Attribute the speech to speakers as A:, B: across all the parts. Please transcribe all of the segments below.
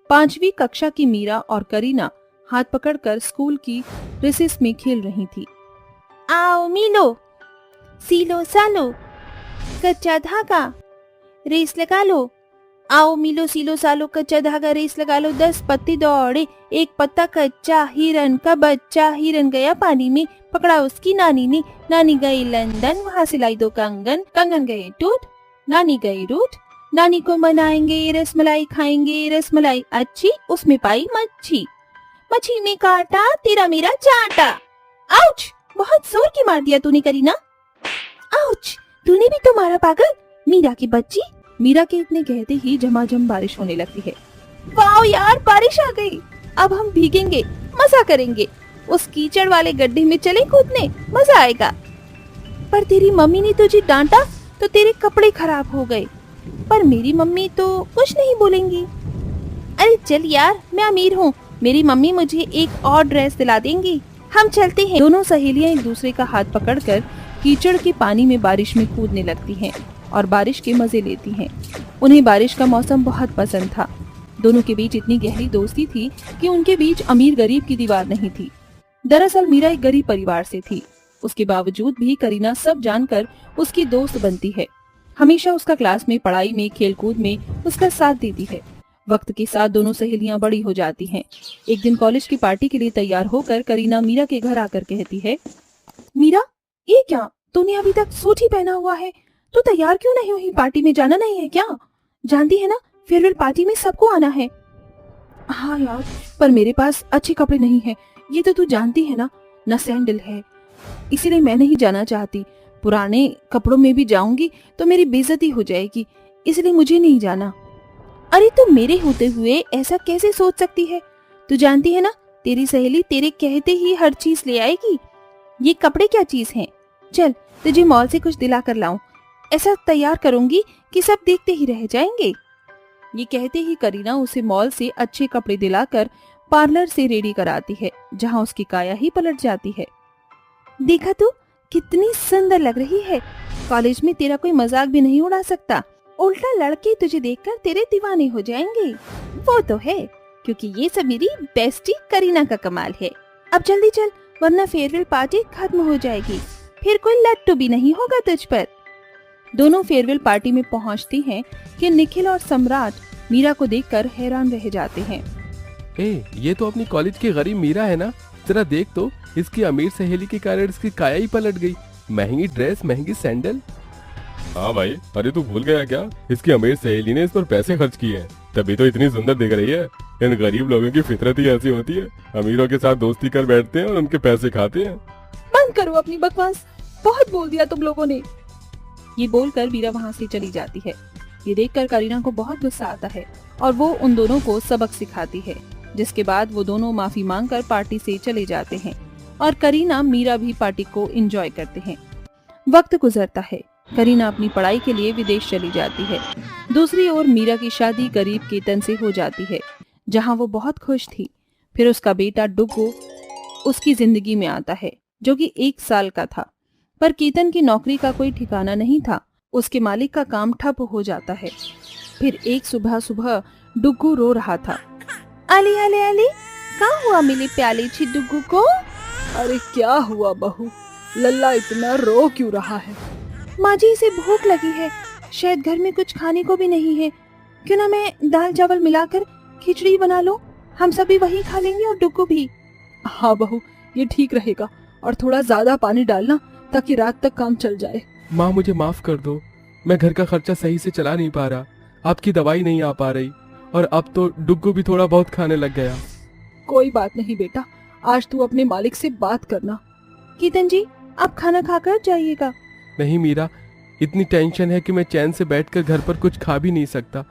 A: 5वीं कक्षा की मीरा और करीना हाथ पकड़कर स्कूल की रिसेस में खेल रही थी।
B: आओ मिलो, सीलो सालो, कच्चा धागा, रेस लगा लो। आओ मिलो सीलो सालो कच्चा धागा रेस लगा लो। 10 पत्ते दौड़े, एक पत्ता कच्चा, हिरन का बच्चा। हिरन गया पानी में, पकड़ा उसकी नानी ने। नानी गई लंदन, वहाँ से लाई 2 कंगन। कंगन गए टूट, नानी गई रूठ। नानी को मनाएंगे, रसमलाई खाएंगे। रसमलाई अच्छी, उसमें पाई मच्छी। मच्छी में काटा, तेरा मेरा चाटा। आउच! बहुत जोर की मार दिया तूने करीना। आउच! तूने भी तो मारा पागल, मीरा की बच्ची।
A: मीरा के इतने कहते ही झमाझम बारिश होने लगती है।
B: वाओ यार, बारिश आ गई। अब हम भीगेंगे, मजा करेंगे। उस कीचड़ वाले गड्ढे में चले कूदने, मजा आएगा। पर तेरी मम्मी ने तुझे डांटा तो तेरे कपड़े खराब हो गए। पर मेरी मम्मी तो कुछ नहीं बोलेंगी। अरे चल यार, मैं अमीर हूँ, मेरी मम्मी मुझे एक और ड्रेस दिला देंगी। हम चलते हैं।
A: दोनों सहेलियां एक दूसरे का हाथ पकड़कर कीचड़ के पानी में बारिश में कूदने लगती हैं और बारिश के मजे लेती हैं। उन्हें बारिश का मौसम बहुत पसंद था। दोनों के बीच इतनी गहरी दोस्ती थी कि उनके बीच अमीर गरीब की दीवार नहीं थी। दरअसल मीरा एक गरीब परिवार से थी। उसके बावजूद भी करीना सब जानकर उसकी दोस्त बनती है। हमेशा उसका क्लास में, पढ़ाई में, खेलकूद में उसका साथ देती है। वक्त के साथ दोनों सहेलियां बड़ी हो जाती हैं। एक दिन कॉलेज की पार्टी के लिए तैयार होकर करीना मीरा के घर आकर कहती है, मीरा ये क्या, तूने अभी तक सूट ही पहना हुआ है, तू तैयार क्यों नहीं हुई? पार्टी में जाना नहीं है क्या? जानती है ना, फेयरवेल पार्टी में सबको आना है। हाँ यार, पर मेरे पास अच्छे कपड़े नहीं है, ये तो तू जानती है ना, न सैंडल है, इसीलिए मैं नहीं जाना चाहती। पुराने कपड़ों में भी जाऊंगी तो मेरी बेइज्जती हो जाएगी, इसलिए मुझे नहीं जाना।
B: अरे तू मेरे होते हुए ऐसा कैसे सोच सकती है? तू जानती है ना, तेरी सहेली तेरे कहते ही हर चीज ले आएगी। ये कपड़े क्या चीज हैं? चल तुझे मॉल से कुछ दिला कर लाऊं। ऐसा तैयार करूंगी कि सब देखते ही रह जाएंगे।
A: ये कहते ही करीना उसे मॉल से अच्छे कपड़े दिलाकर पार्लर से रेडी कराती है, जहाँ उसकी काया ही पलट जाती है।
B: देखा तू कितनी सुंदर लग रही है, कॉलेज में तेरा कोई मजाक भी नहीं उड़ा सकता। उल्टा लड़के तुझे देखकर तेरे दीवाने हो जाएंगे। वो तो है, क्योंकि ये सब मेरी बेस्टी करीना का कमाल है। अब जल्दी चल, वरना फेयरवेल पार्टी खत्म हो जाएगी, फिर कोई लट्टू भी नहीं होगा तुझ पर।
A: दोनों फेयरवेल पार्टी में पहुंचती हैं कि निखिल और सम्राट मीरा को देखकर हैरान रह जाते हैं।
C: ये तो अपनी कॉलेज की गरीब मीरा है ना, जरा देख तो, इसकी अमीर सहेली के कारण इसकी काया ही पलट गई। महंगी ड्रेस, महंगी सैंडल।
D: हाँ भाई, अरे तू भूल गया क्या, इसकी अमीर सहेली ने इस पर पैसे खर्च किए हैं, तभी तो इतनी सुंदर दिख रही है। इन गरीब लोगों की फितरत ही ऐसी होती है, अमीरों के साथ दोस्ती कर बैठते हैं और उनके पैसे खाते हैं।
A: बंद करो अपनी बकवास, बहुत बोल दिया तुम लोगों ने। ये बोलकर मीरा वहाँ से चली जाती है। ये देखकर करीना को बहुत गुस्सा आता है और वो उन दोनों को सबक सिखाती है, जिसके बाद वो दोनों माफी मांगकर पार्टी से चले जाते हैं और करीना मीरा भी पार्टी को एंजॉय करते हैं। वक्त गुजरता है, करीना अपनी पढ़ाई के लिए विदेश चली जाती है। दूसरी ओर मीरा की शादी गरीब केतन से हो जाती है, जहाँ वो बहुत खुश थी। फिर उसका बेटा डुग्गू उसकी जिंदगी में आता है, जो कि 1 साल का था। पर केतन की नौकरी का कोई ठिकाना नहीं था। उसके मालिक का काम ठप हो जाता है। फिर एक सुबह डुग्गू रो रहा था।
B: अली अली अली, कहाँ हुआ मेरे प्याले छी डुग्गू को?
A: अरे क्या हुआ बहू, लल्ला इतना रो क्यों रहा है?
B: माँ जी, इसे भूख लगी है, शायद घर में कुछ खाने को भी नहीं है। क्यों ना मैं दाल चावल मिलाकर खिचड़ी बना लूं, हम सभी वही खा लेंगे और डुग्गू भी।
A: हाँ बहू, ये ठीक रहेगा, और थोड़ा ज्यादा पानी डालना ताकि रात तक काम चल जाए।
C: माँ मुझे माफ कर दो, मैं घर का खर्चा सही से चला नहीं पा रहा, आपकी दवाई नहीं आ पा रही, और अब तो डुग्गू भी थोड़ा बहुत खाने लग गया।
A: कोई बात नहीं बेटा, आज तू अपने मालिक से बात करना।
B: केतन जी, आप खाना खाकर जाइएगा।
C: नहीं मीरा, इतनी टेंशन है कि मैं चैन से बैठकर घर पर कुछ खा भी नहीं सकता।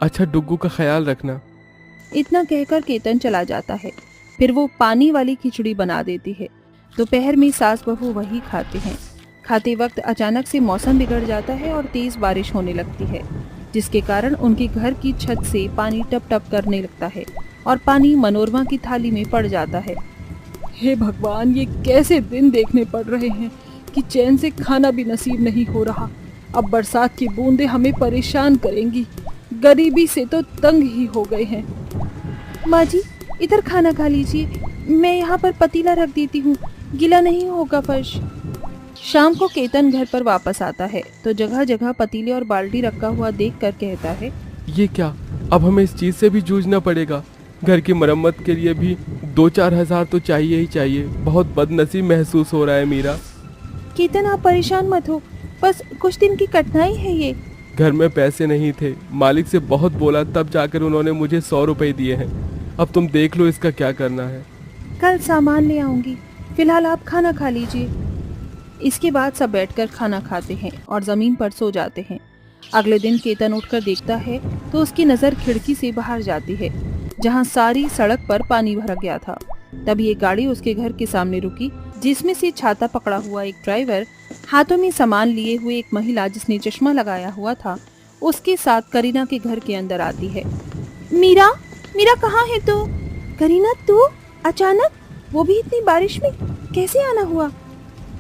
C: अच्छा, डुग्गू का ख्याल रखना।
A: इतना कहकर केतन चला जाता है। फिर वो पानी वाली खिचड़ी बना देती है। दोपहर में सास बहू वही खाते हैं। खाते वक्त अचानक से मौसम बिगड़ जाता है और तेज बारिश होने लगती है, जिसके कारण उनके घर की छत से पानी टप टप करने लगता है और पानी मनोरमा की थाली में पड़ जाता है। हे भगवान, ये कैसे दिन देखने पड़ रहे हैं कि चैन से खाना भी नसीब नहीं हो रहा। अब बरसात की बूंदें हमें परेशान करेंगी, गरीबी से तो तंग ही हो गए हैं। माँ जी इधर खाना खा लीजिए, मैं यहाँ पर पतीला रख देती हूँ, गीला नहीं होगा फर्श। शाम को केतन घर पर वापस आता है तो जगह जगह पतीले और बाल्टी रखा हुआ देखकर कहता है,
C: ये क्या, अब हमें इस चीज से भी जूझना पड़ेगा। घर की मरम्मत के लिए भी 2-4 हजार तो चाहिए ही चाहिए। बहुत बदनसीब महसूस हो रहा है मीरा।
A: केतन आप परेशान मत हो, बस कुछ दिन की कठिनाई है ये।
C: घर में पैसे नहीं थे, मालिक से बहुत बोला तब जाकर उन्होंने मुझे 100 रुपए दिए हैं। अब तुम देख लो इसका क्या करना है।
A: कल सामान ले आऊंगी, फिलहाल आप खाना खा लीजिए। इसके बाद सब बैठकर खाना खाते हैं और जमीन पर सो जाते हैं। अगले दिन केतन उठकर देखता है तो उसकी नजर खिड़की से बाहर जाती है जहां सारी सड़क पर पानी भर गया था। तभी एक गाड़ी उसके घर के सामने रुकी जिसमें से छाता पकड़ा हुआ एक ड्राइवर, हाथों में सामान लिए हुए एक महिला जिसने चश्मा लगाया हुआ था, उसके साथ करीना के घर के अंदर आती है।
B: मीरा, मीरा कहाँ है तू? करीना तू अचानक, वो भी इतनी बारिश में कैसे आना हुआ?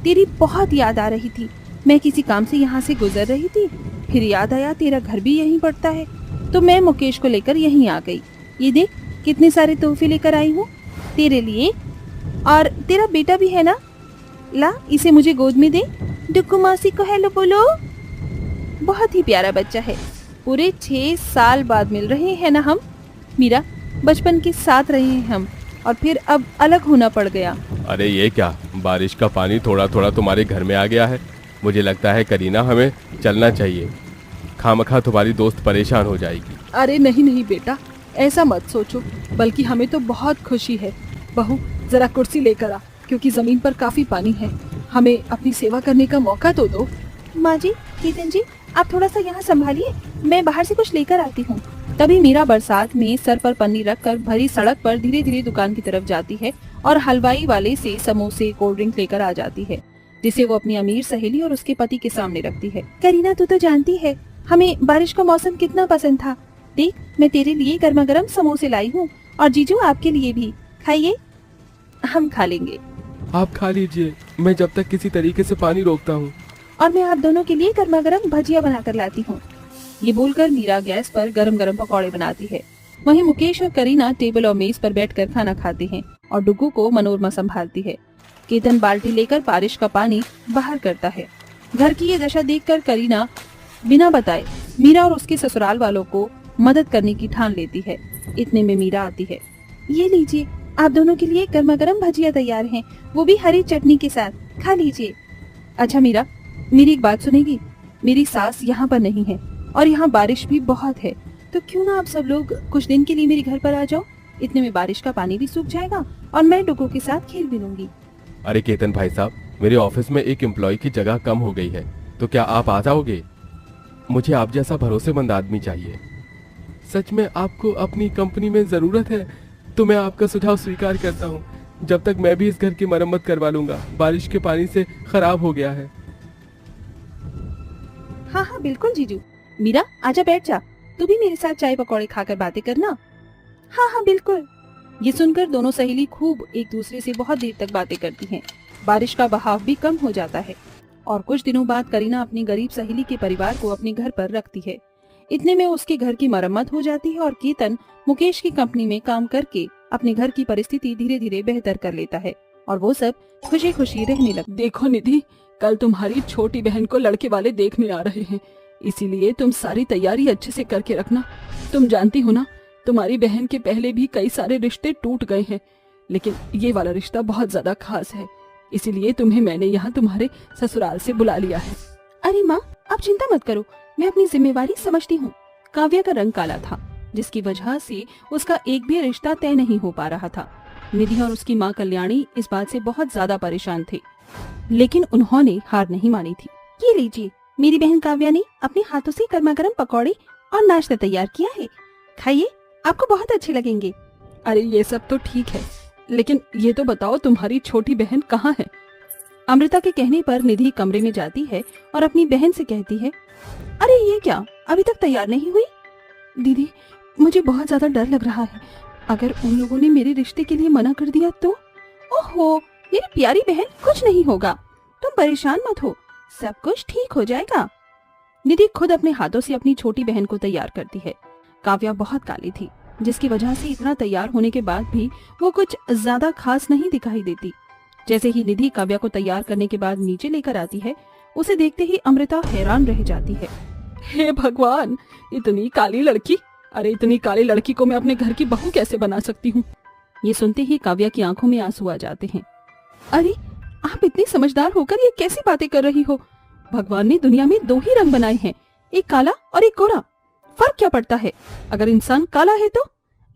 A: तेरी बहुत याद आ रही थी, मैं किसी काम से यहाँ से गुजर रही थी, फिर याद आया तेरा घर भी यहीं पड़ता है तो मैं मुकेश को लेकर यहीं आ गई। ये देख कितने सारे तोहफे लेकर आई हूँ तेरे लिए, और तेरा बेटा भी है ना, ला इसे मुझे गोद में दे।
B: डुक्कू मौसी को हेलो बोलो।
A: बहुत ही प्यारा बच्चा है, पूरे 6 साल बाद मिल रहे हैं ना हम। मीरा, बचपन के साथ रहे हैं हम और फिर अब अलग होना पड़ गया।
C: अरे ये क्या, बारिश का पानी थोड़ा थोड़ा तुम्हारे घर में आ गया है। मुझे लगता है करीना हमें चलना चाहिए, खामखा तुम्हारी दोस्त परेशान हो जाएगी।
A: अरे नहीं नहीं बेटा, ऐसा मत सोचो, बल्कि हमें तो बहुत खुशी है। बहू जरा कुर्सी लेकर आ, क्योंकि जमीन पर काफी पानी है, हमें अपनी सेवा करने का मौका तो दो।
B: माँ जी, केतन जी, आप थोड़ा सा यहाँ संभालिए, मैं बाहर से कुछ लेकर आती हूँ।
A: तभी मीरा बरसात में सर पर पन्नी रखकर भरी सड़क पर धीरे धीरे दुकान की तरफ जाती है और हलवाई वाले से समोसे कोल्ड ड्रिंक लेकर आ जाती है, जिसे वो अपनी अमीर सहेली और उसके पति के सामने रखती है।
B: करीना तू तो जानती है हमें बारिश का मौसम कितना पसंद था। देख मैं तेरे लिए गर्मा गर्म समोसे लाई हूँ और जीजू आपके लिए भी, खाइए।
A: हम खा लेंगे।
C: आप खा लीजिए, मैं जब तक किसी तरीके से पानी रोकता हूँ।
B: और मैं आप दोनों के लिए गर्मा गर्म भजिया बना कर लाती हूँ।
A: ये बोलकर मीरा गैस पर गरम गरम पकौड़े बनाती है। वहीं मुकेश और करीना टेबल और मेज पर बैठकर खाना खाते हैं और डुगू को मनोरमा संभालती है। केतन बाल्टी लेकर बारिश का पानी बाहर करता है। घर की ये दशा देखकर करीना बिना बताए मीरा और उसके ससुराल वालों को मदद करने की ठान लेती है। इतने में मीरा आती है।
B: ये लीजिए, आप दोनों के लिए गर्मा गर्म भजिया तैयार हैं, वो भी हरी चटनी के साथ, खा लीजिए।
A: अच्छा मीरा, मेरी एक बात सुनेगी? मेरी सास यहाँ पर नहीं है और यहाँ बारिश भी बहुत है, तो क्यों ना आप सब लोग कुछ दिन के लिए मेरे घर पर आ जाओ। इतने में बारिश का पानी भी सूख जाएगा और मैं डुगू के साथ खेल भी लूंगी।
C: अरे केतन भाई साहब, मेरे ऑफिस में एक एम्प्लॉय की जगह कम हो गई है, तो क्या आप आ जाओगे? मुझे आप जैसा भरोसेमंद आदमी चाहिए। सच में आपको अपनी कंपनी में जरूरत है तो मैं आपका सुझाव स्वीकार करता हूँ। जब तक मैं भी इस घर की मरम्मत करवा लूंगा, बारिश के पानी से खराब हो गया है।
A: हाँ हाँ बिल्कुल जीजू। मीरा आजा बैठ जा, तू भी मेरे साथ चाय पकौड़े खाकर बातें करना।
B: हाँ हाँ बिल्कुल।
A: ये सुनकर दोनों सहेली खूब एक दूसरे से बहुत देर तक बातें करती हैं। बारिश का बहाव भी कम हो जाता है और कुछ दिनों बाद करीना अपनी गरीब सहेली के परिवार को अपने घर पर रखती है। इतने में उसके घर की मरम्मत हो जाती है और केतन मुकेश की कंपनी में काम करके अपने घर की परिस्थिति धीरे धीरे बेहतर कर लेता है और वो सब खुशी खुशी रहने लगते।
E: देखो निधि, कल तुम्हारी छोटी बहन को लड़के वाले देखने आ रहे हैं, इसीलिए तुम सारी तैयारी अच्छे से करके रखना। तुम जानती हो ना, तुम्हारी बहन के पहले भी कई सारे रिश्ते टूट गए हैं, लेकिन ये वाला रिश्ता बहुत ज्यादा खास है, इसीलिए तुम्हें मैंने यहाँ तुम्हारे ससुराल से बुला लिया है।
B: अरे माँ, आप चिंता मत करो, मैं अपनी जिम्मेवारी समझती हूँ।
A: काव्या का रंग काला था, जिसकी वजह से उसका एक भी रिश्ता तय नहीं हो पा रहा था। निधि और उसकी माँ कल्याणी इस बात से बहुत ज्यादा परेशान थे, लेकिन उन्होंने हार नहीं मानी थी।
B: ये लीजिए, मेरी बहन काव्या ने अपने हाथों से गर्मा गर्म पकौड़े और नाश्ता तैयार किया है, खाइए, आपको बहुत अच्छे लगेंगे।
E: अरे ये सब तो ठीक है, लेकिन ये तो बताओ तुम्हारी छोटी बहन कहाँ है?
A: अमृता के कहने पर निधि कमरे में जाती है और अपनी बहन से कहती है, अरे ये क्या, अभी तक तैयार नहीं हुई?
E: दीदी, मुझे बहुत ज्यादा डर लग रहा है, अगर उन लोगों ने मेरे रिश्ते के लिए मना कर दिया तो?
B: ओहो मेरी प्यारी बहन, कुछ नहीं होगा, तुम परेशान मत हो, सब कुछ ठीक हो जाएगा।
A: निधि खुद अपने हाथों से अपनी छोटी बहन को तैयार करती है। काव्या बहुत काली थी,
E: जिसकी वजह से इतना तैयार होने के बाद भी वो कुछ ज्यादा खास नहीं दिखाई देती। जैसे ही निधि काव्या को तैयार करने के बाद नीचे लेकर आती है, उसे देखते ही अमृता हैरान रह जाती है। हे भगवान, इतनी काली लड़की! अरे इतनी काली लड़की को मैं अपने घर की बहू कैसे बना सकती हूँ। ये सुनते ही काव्या की आंखों में आंसू आ जाते हैं। अरे आप इतनी समझदार होकर ये कैसी बातें कर रही हो? भगवान ने दुनिया में 2 ही रंग बनाए हैं, एक काला और एक गोरा। फर्क क्या पड़ता है? अगर इंसान काला है तो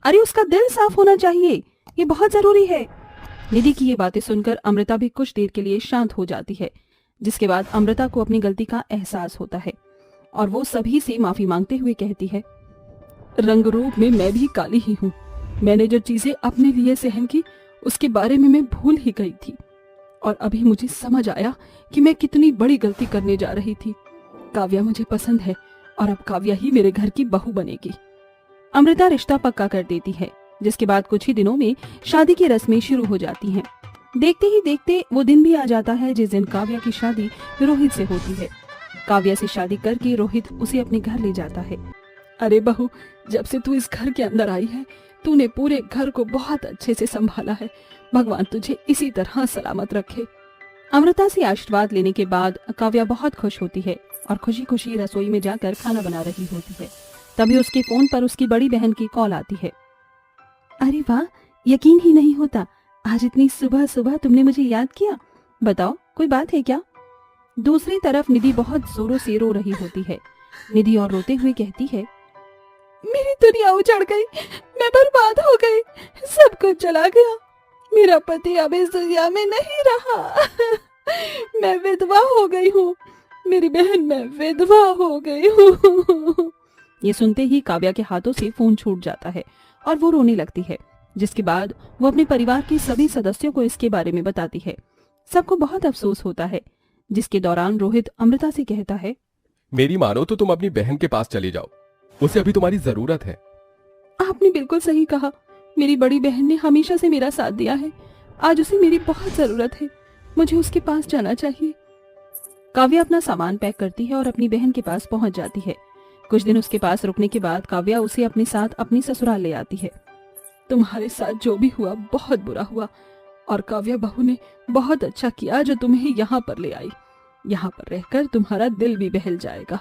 E: अरे उसका दिल साफ होना चाहिए, ये बहुत जरूरी है। निधि की ये बातें सुनकर अमृता भी कुछ देर के लिए शांत हो जाती है, जिसके बाद अमृता को अपनी गलती का एहसास होता है और वो सभी से माफी मांगते हुए कहती है, रंग रूप में मैं भी काली ही हूँ। मैंने जो चीजें अपने लिए सहन की उसके बारे में मैं भूल ही गई थी और अभी मुझे समझ आया कि मैं कितनी बड़ी गलती करने जा रही थी। काव्या मुझे पसंद है और अब काव्या ही मेरे घर की बहू बनेगी। अमृता रिश्ता पक्का कर देती है, जिसके बाद कुछ ही दिनों में शादी की रस्में शुरू हो जाती हैं। देखते ही देखते वो दिन भी आ जाता है जिस दिन काव्या की शादी रोहित से होती है। काव्या से शादी करके रोहित उसे अपने घर ले जाता है। अरे बहू, जब से तू इस घर के अंदर आई है तूने पूरे घर को बहुत अच्छे से संभाला है। भगवान तुझे इसी तरह सलामत रखे। अमृता से आशीर्वाद लेने के बाद काव्या बहुत खुश होती है और खुशी खुशी रसोई में जाकर खाना बना रही होती है। तभी उसके फोन पर उसकी बड़ी बहन की कॉल आती है। अरे वाह, यकीन ही नहीं होता, आज इतनी सुबह सुबह तुमने मुझे याद किया। बताओ, कोई बात है क्या? दूसरी तरफ निधि बहुत जोरों से रो रही होती है। निधि और रोते हुए कहती है, मेरी दुनिया उजड़ गई, मैं बर्बाद हो गई, सब कुछ चला गया। मेरा पति अब इस दुनिया में नहीं रहा। मैं विधवा हो गई हूँ, मेरी बहन, मैं विधवा हो गई हूँ। ये सुनते ही काव्या के हाथों से फोन छूट जाता है और वो रोने लगती है, जिसके बाद वो अपने परिवार के सभी सदस्यों को इसके बारे में बताती है। सबको बहुत अफसोस होता है, जिसके दौरान रोहित अमृता से कहता है,
C: मेरी मानो तो तुम अपनी बहन के पास चले जाओ, उसे अभी तुम्हारी जरूरत है।
E: आपने बिल्कुल सही कहा, मेरी बड़ी बहन ने हमेशा से मेरा साथ दिया है, आज उसे मेरी बहुत जरूरत है, मुझे उसके पास जाना चाहिए। काव्या अपना सामान पैक करती है और अपनी बहन के पास पहुंच जाती है। कुछ दिन उसके पास रुकने के बाद काव्या उसे अपने साथ अपनी ससुराल ले आती है। तुम्हारे साथ जो भी हुआ बहुत बुरा हुआ और काव्या बहू ने बहुत अच्छा किया जो तुम्हें यहाँ पर ले आई। यहाँ पर रहकर तुम्हारा दिल भी बहल जाएगा।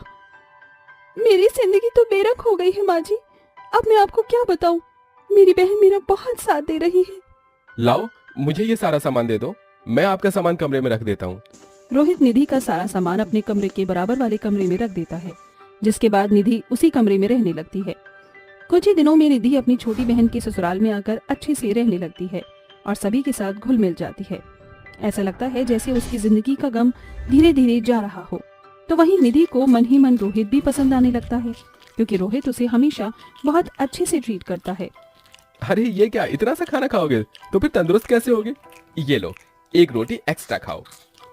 E: मेरी जिंदगी तो बेरंग हो गई है माँ जी, अब मैं आपको क्या बताऊं। मेरी बहन मेरा बहुत साथ दे रही है।
C: लाओ, मुझे ये सारा सामान दे दो, मैं आपका सामान कमरे में रख देता हूँ।
E: रोहित निधि का सारा सामान अपने कमरे के बराबर वाले कमरे में रख देता है, जिसके बाद निधि उसी कमरे में रहने लगती है। कुछ ही दिनों में निधि अपनी छोटी बहन के ससुराल में आकर अच्छे से रहने लगती है और सभी के साथ घुल मिल जाती है। ऐसा लगता है जैसे उसकी जिंदगी का गम धीरे धीरे जा रहा हो। तो वहीं निधि को मन ही मन रोहित भी पसंद आने लगता है, क्योंकि रोहित उसे हमेशा बहुत अच्छे से ट्रीट करता है।
C: अरे ये क्या, इतना सा खाना खाओगे तो फिर तंदुरुस्त कैसे होगे? ये लो, एक रोटी एक्स्ट्रा खाओ।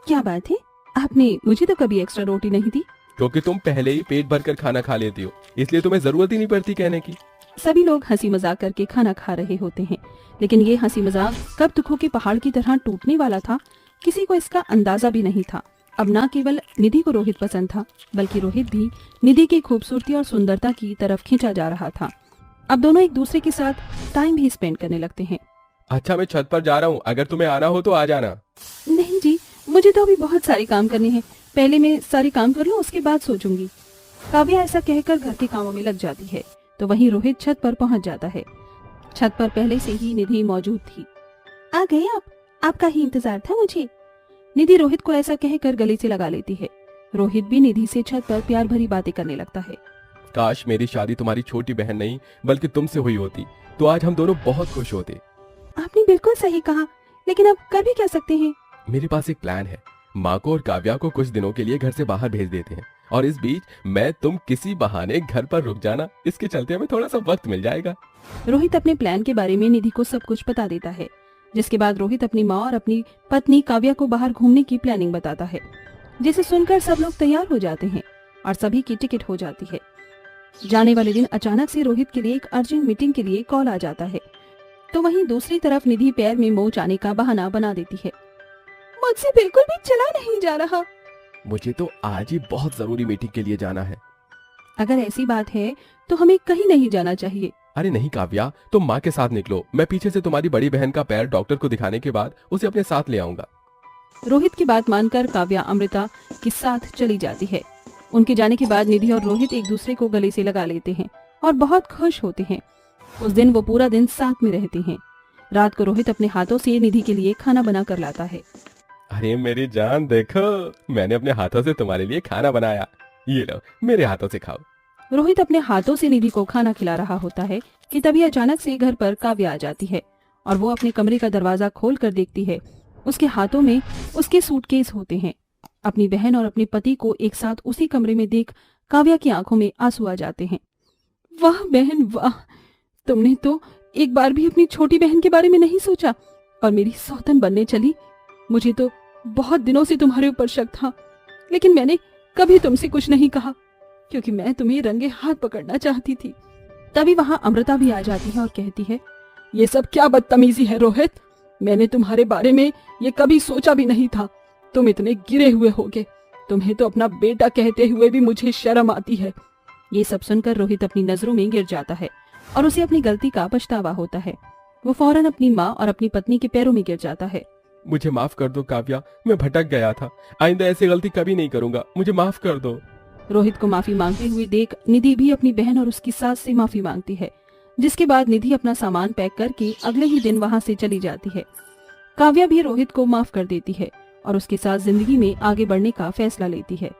E: क्या बात है, आपने मुझे तो कभी एक्स्ट्रा रोटी नहीं दी।
C: क्योंकि तुम पहले ही पेट भर कर खाना खा लेती हो, इसलिए तुम्हें जरूरत ही नहीं पड़ती कहने की।
E: सभी लोग हंसी मजाक करके खाना खा रहे होते हैं, लेकिन ये हंसी मजाक कब दुखों के पहाड़ की तरह टूटने वाला था, किसी को इसका अंदाजा भी नहीं था। अब न केवल निधि को रोहित पसंद था, बल्कि रोहित भी निधि की खूबसूरती और सुंदरता की तरफ खींचा जा रहा था। अब दोनों एक दूसरे के साथ टाइम भी स्पेंड करने लगते हैं।
C: अच्छा, मैं छत पर जा रहा हूँ, अगर तुम्हें आना हो तो आ जाना।
E: नहीं जी, मुझे तो अभी बहुत सारे काम करने हैं, पहले मैं सारे काम कर लूं, उसके बाद सोचूंगी। काव्या ऐसा कहकर घर के कामों में लग जाती है। तो वहीं रोहित छत पर पहुंच जाता है। छत पर पहले से ही निधि मौजूद थी। आ गए आप, आपका ही इंतजार था मुझे। निधि रोहित को ऐसा कहकर गले से लगा लेती है। रोहित भी निधि से छत पर प्यार भरी बातें करने लगता है।
C: काश मेरी शादी तुम्हारी छोटी बहन नहीं बल्कि तुमसे हुई होती, तो आज हम दोनों बहुत खुश होते।
E: आपने बिल्कुल सही कहा, लेकिन अब कर भी क्या सकते हैं।
C: मेरे पास एक प्लान है। माँ को और काव्या को कुछ दिनों के लिए घर से बाहर भेज देते हैं और इस बीच मैं तुम किसी बहाने घर पर रुक जाना, इसके चलते हमें थोड़ा सा वक्त मिल जाएगा।
E: रोहित अपने प्लान के बारे में निधि को सब कुछ बता देता है, जिसके बाद रोहित अपनी माँ और अपनी पत्नी काव्या को बाहर घूमने की प्लानिंग बताता है, जिसे सुनकर सब लोग तैयार हो जाते हैं और सभी की टिकट हो जाती है। जाने वाले दिन अचानक से रोहित के लिए एक अर्जेंट मीटिंग के लिए कॉल आ जाता है। तो वहीं दूसरी तरफ निधि पैर में मोच आने का बहाना बना देती है। मुझसे बिल्कुल भी चला नहीं जा रहा।
C: मुझे तो आज ही बहुत जरूरी मीटिंग के लिए जाना है।
E: अगर ऐसी बात है तो हमें कहीं नहीं जाना चाहिए।
C: अरे नहीं काव्या, तुम माँ के साथ निकलो, मैं पीछे से तुम्हारी बड़ी बहन का पैर डॉक्टर को दिखाने के बाद उसे अपने साथ ले आऊंगा।
E: रोहित की बात मानकर काव्या अमृता के साथ चली जाती है। उनके जाने के बाद निधि और रोहित एक दूसरे को गले से लगा लेते हैं और बहुत खुश होते हैं। उस दिन वो पूरा दिन साथ में रहते हैं। रात को रोहित अपने हाथों से निधि के लिए खाना बना कर लाता है।
C: अरे मेरी जान, देखो मैंने अपने हाथों से तुम्हारे लिए खाना बनाया, ये लो मेरे हाथों से खाओ।
E: रोहित अपने हाथों से निधि को खाना खिला रहा होता है कि तभी अचानक से घर पर काव्या आ जाती है और वो अपने कमरे का दरवाजा खोल कर देखती है। उसके हाथों में उसके सूटकेस होते हैं। अपनी बहन और अपने पति को एक साथ उसी कमरे में देख काव्या की आंखों में आंसू आ जाते हैं। वाह बहन वाह, तुमने तो एक बार भी अपनी छोटी बहन के बारे में नहीं सोचा और मेरी सौतन बनने चली। मुझे तो बहुत दिनों से तुम्हारे ऊपर शक था, लेकिन मैंने कभी तुमसे कुछ नहीं कहा क्योंकि मैं तुम्हें रंगे हाथ पकड़ना चाहती थी। तभी वहां अमृता भी आ जाती है और कहती है, ये सब क्या बदतमीजी है रोहित, मैंने तुम्हारे बारे में ये कभी सोचा भी नहीं था। तुम इतने गिरे हुए होगे, तुम्हें तो अपना बेटा कहते हुए भी मुझे शर्म आती है। ये सब सुनकर रोहित अपनी नजरों में गिर जाता है और उसे अपनी गलती का पछतावा होता है। वो फौरन अपनी माँ और अपनी पत्नी के पैरों में गिर जाता है।
C: मुझे माफ कर दो काव्या, मैं भटक गया था, आइंदा ऐसी गलती कभी नहीं करूंगा, मुझे माफ कर दो।
E: रोहित को माफी मांगते हुए देख निधि भी अपनी बहन और उसकी सास से माफी मांगती है, जिसके बाद निधि अपना सामान पैक करके अगले ही दिन वहां से चली जाती है। काव्या भी रोहित को माफ कर देती है और उसके साथ जिंदगी में आगे बढ़ने का फैसला लेती है।